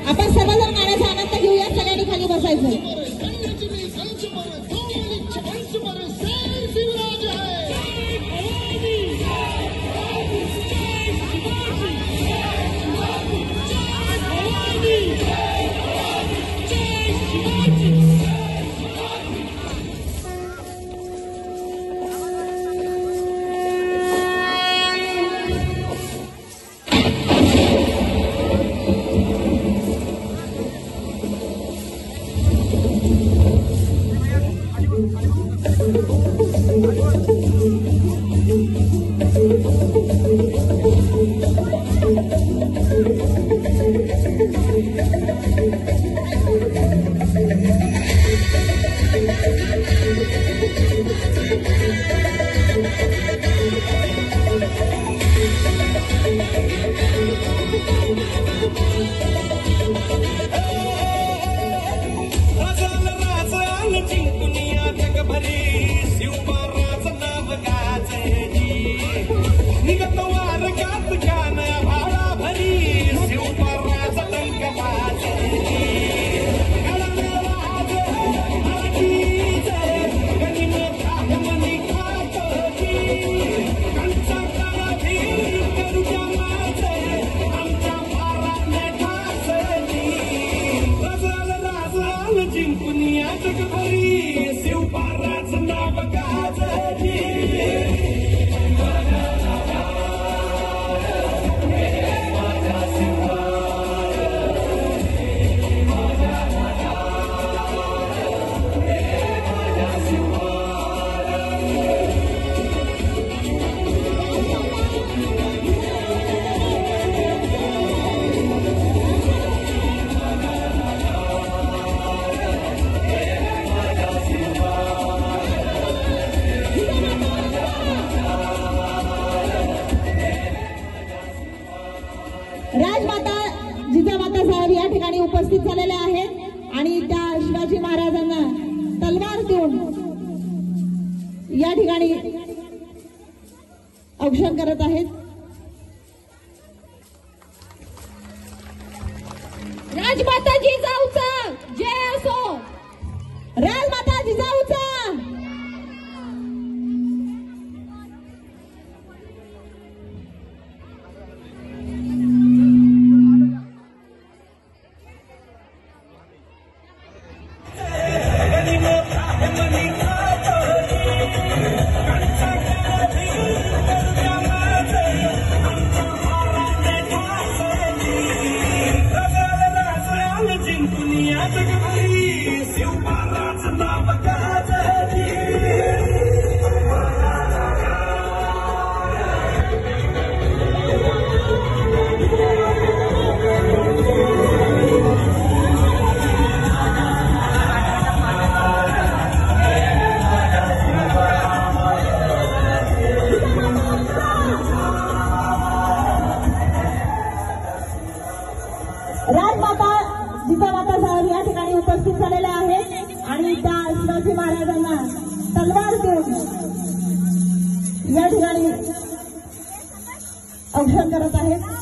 आपण सर्वजण गाण्याचा आनंद घेऊया. सगळ्यांनी खाली बसायचं. राजमाता जिजामाता साहेब या ठिकाणी उपस्थित झालेले आहेत आणि त्या शिवाजी महाराजांना तलवार देऊन या ठिकाणी औक्षण करत आहेत. राजमाता जिजाऊचा जय असो. राजमाता जिजाऊचा. राजमाता जिजामाता साहेब या ठिकाणी उपस्थित झालेल्या आहेत आणि त्या शिवाजी महाराजांना तलवार देऊन या ठिकाणी औक्षण करत आहेत.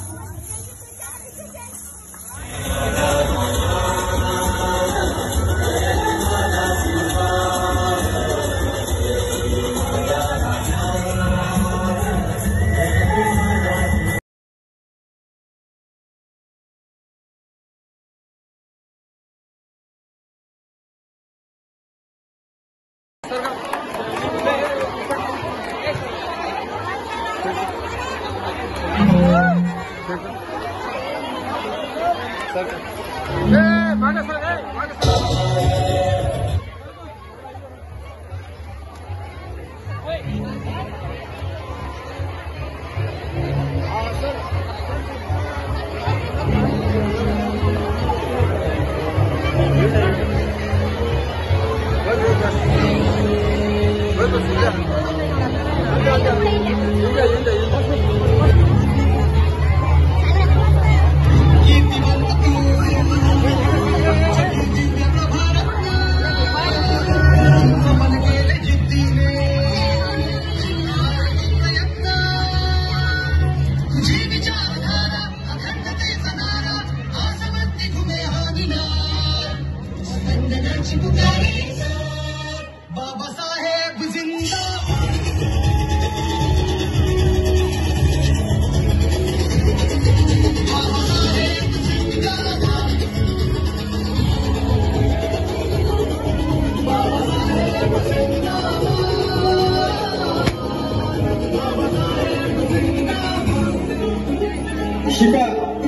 शिका,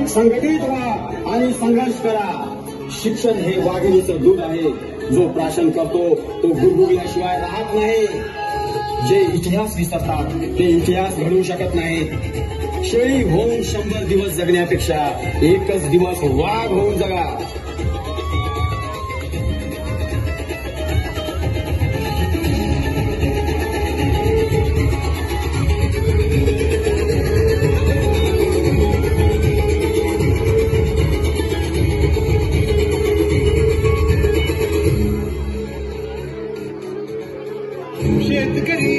संघटित व्हा आणि संघर्ष करा. शिक्षण हे वाघिणीचं दूध आहे. जो प्राशन करतो तो गुरगुरल्याशिवाय राहत नाही. जे इतिहास विसरतात ते इतिहास घडवू शकत नाहीत. शेळी होऊन 100 दिवस जगण्यापेक्षा एकच दिवस वाघ होऊन जगा. शेतकरी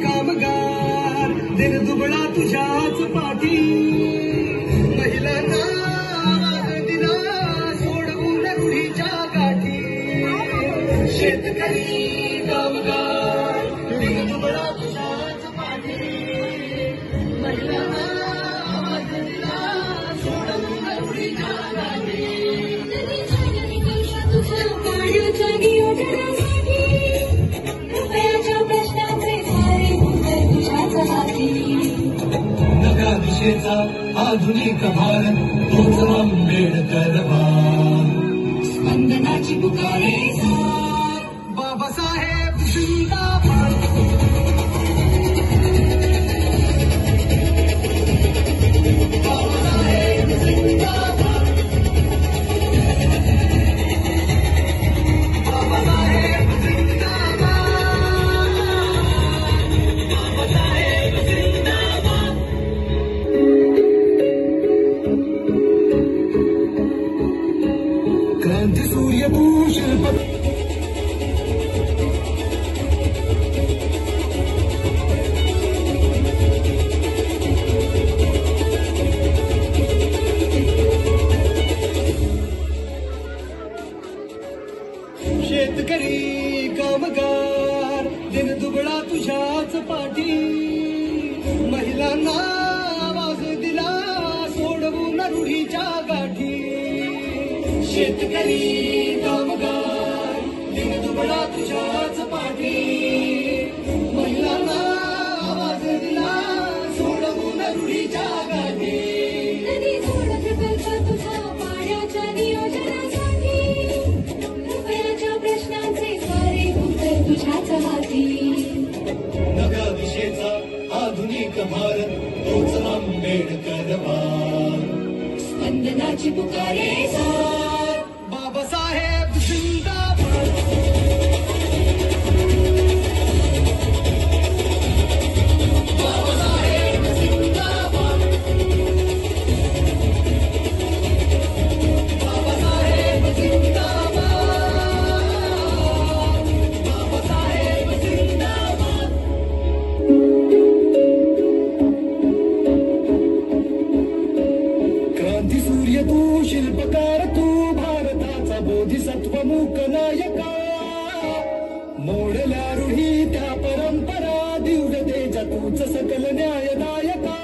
कामगार दिन दुबळा तुझ्याच पाठी. महिलांना आवाज दिला सोडवून रूढीच्या गाठी. शेतकरी कामगार दिन दुबळा तुझ्याच पाठी. महिलांना आवाज दिला सोडवून रूढीच्या गाठी. तुझ्या पाण्याच्या नियोजनासाठी नव्या दिशेचा आधुनिक भारत तोच आंबेडकर स्पंदनाची पुकारे बाबासाहेब जिंदाबाद. बाबासाहेब जिंदाबाद. बाबासाहेब क्रांती सूर्य तू शिल्प शेतकरी कामगार दिन दुबळा तुझ्याच पाठी. महिलांना आवाज दिला सोडवून रूढीच्या गाठी. शेतकरी कामगार दिन दुबळा तुझ्याच पाठी. महिलांना आवाज दिला सोडवून रूढीच्या गाठी. नदी जोड प्रकल्प तुझा पाण्याच्या नियोजनासाठी. रुपयाच्या प्रश्नांचे सारे उत्तर तुझ्याच हाती. नव्या दिशेचा आधुनिक भारत तोच आंबेडकर स्पंदनाची पुकारे बाबासाहेब जिंदाबाद. बाबासाहेब जिंदाबाद. बाबासाहेब जिंदाबाद. बाबासाहेब जिंदाबाद. क्रांती सूर्य तू शिल्पकार तू भारताचा बोधिसत्व मूक नायका. मोडल्या रूढी त्या परंपरा दिव्यतेच्या तूच सकल न्यायदायका.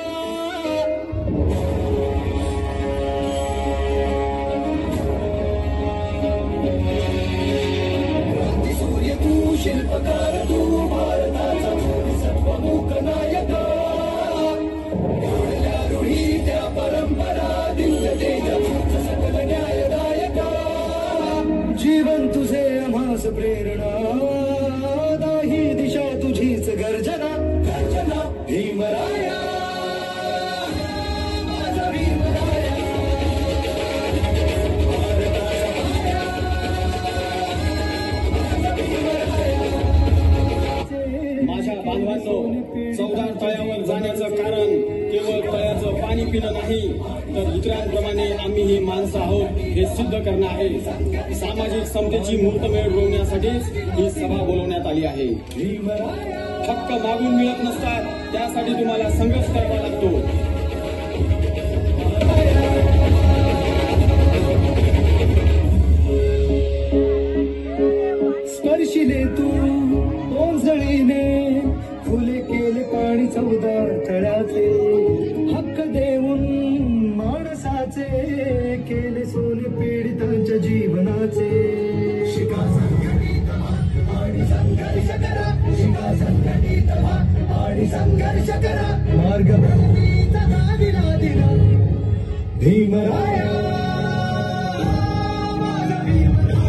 क्रांती सूर्य तू शिल्पकार तू भारताचा बोधिसत्व मूक नायका. मोडल्या रूढी त्या परंपरा श्वास प्रेरणा दाही दिशा तुझीच गर्जना गर्जना भीमराया माझा भीमराया माझ्या बांधवाचं 14 तळ्यावर जाण्याचं कारण केवळ तळ्याचं पाणी पिणं नाही तर इतरांप्रमाणे आम्हीही माणसं आहोत हे सिद्ध करणं आहे. सामाजिक समतेची मुहूर्तमेढ रोवण्यासाठीच ही सभा बोलवण्यात आली आहे. हक्क मागून मिळत नसतात, त्यासाठी तुम्हाला संघर्ष करावा लागतो. स्पर्शिले तू ओंजळीने फुले केले पाणी 14 तळ्याचे हक्क देऊन माणसाचे केले सोने पीडितांच्या जीवनाचे. शिका संघटित आणि संघर्ष करा, शिका संघटित आणि संघर्ष करा, मार्ग भक्तीचा दिला दिला भीमराया माझा भीमराया.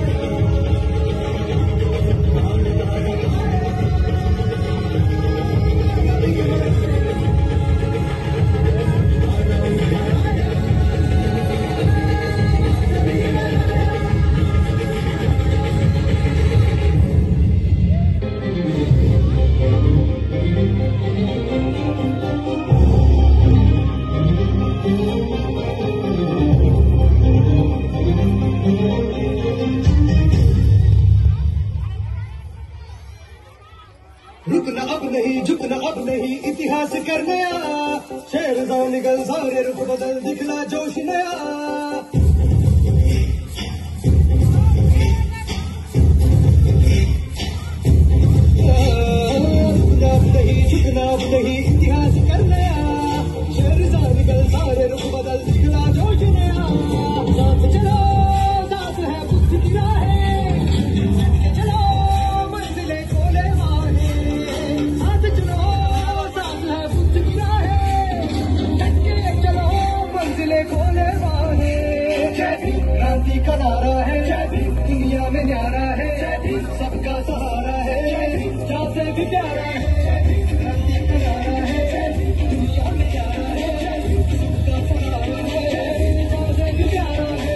रुकना अब नहीं, झुकना अब नहीं, इतिहास करने आ. शेर जाओ निकल सारे रुख बदल, दिखला जोश नया. रुकना अब नहीं, झुकना अब नहीं, इतिहास करने आ. शेर जाओ निकल सारे रुख बदल, दिखला जोश नया. साथ चलो, साथ है बुद्ध की राहें, चलो मंजिलें खोले वाहे. खोले वाले जय भीम क्रांति का नारा है, जय भीम दुनिया में न्यारा है, जय भीम सबका सहारा है, जय भीम जान से भी प्यारा है, जय भीम क्रांति का नारा है, जय भीम दुनिया में न्यारा है, जय भीम सबका सहारा है, जय भीम जान से भी प्यारा है.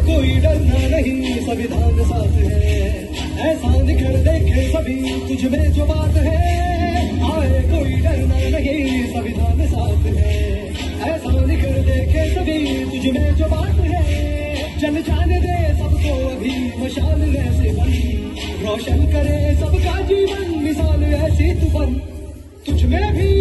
कोई डरना नहीं, संविधान साथ है, ऐसा निखर देखे सभी तुझ में जो बात है. आए कोई डरना नहीं, संविधान साथ है, ऐसा निखर देखे सभी तुझ में जो बात है. चल जाने दे सबको अभी मशाल ऐसे बन, रोशन करे सबका जीवन मिसाल ऐसी तू बन. तुझ में भी